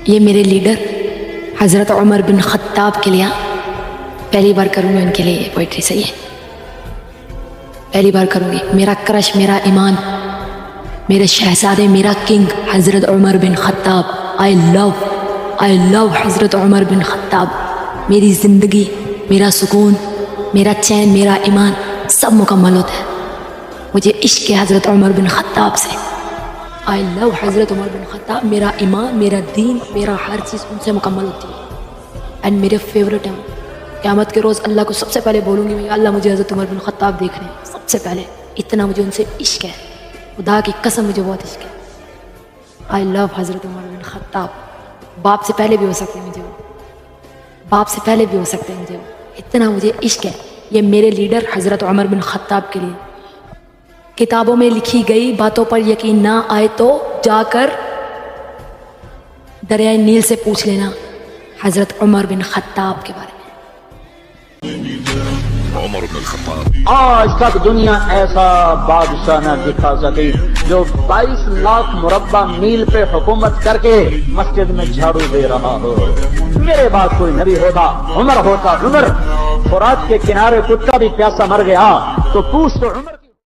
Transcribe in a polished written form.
یہ میرے لیڈر حضرت عمر بن خطاب کے لیے پہلی بار کروں گی ان کے لیے پوئٹری. صحیح ہے, پہلی بار کروں گی. میرا کرش, میرا ایمان, میرے شہزادے, میرا کنگ حضرت عمر بن خطاب. آئی لو حضرت عمر بن خطاب. میری زندگی, میرا سکون, میرا چین, میرا ایمان سب مکمل ہوتا ہے. مجھے عشق ہے حضرت عمر بن خطاب سے. آئی لو حضرت عمر بن خطاب. میرا ایمان, میرا دین, میرا ہر چیز ان سے مکمل ہوتی ہے. اینڈ میرے فیوریٹ ہیں. قیامت کے روز اللہ کو سب سے پہلے بولوں گی میں, اللہ مجھے حضرت عمر بن خطاب دیکھنے ہیں سب سے پہلے. اتنا مجھے ان سے عشق ہے, خدا کی قسم مجھے بہت عشق ہے. آئی لو حضرت عمر بن خطاب. باپ سے پہلے بھی ہو سکتے ہیں مجھے وہ, باپ سے پہلے بھی ہو سکتے ہیں مجھے وہ, اتنا مجھے عشق ہے. یہ میرے لیڈر حضرت عمر بن خطاب کے لیے. کتابوں میں لکھی گئی باتوں پر یقین نہ آئے تو جا کر دریائے نیل سے پوچھ لینا حضرت عمر بن خطاب کے بارے میں. عمر بن الخطاب. آج تک دنیا ایسا بادشاہ نہ دکھا سکی جو 22 لاکھ مربع میل پہ حکومت کر کے مسجد میں جھاڑو دے رہا ہو. میرے بعد کوئی نبی ہوتا عمر ہوتا. عمر فرات کے کنارے کتا بھی پیاسا مر گیا تو پوچھ تو عمر کی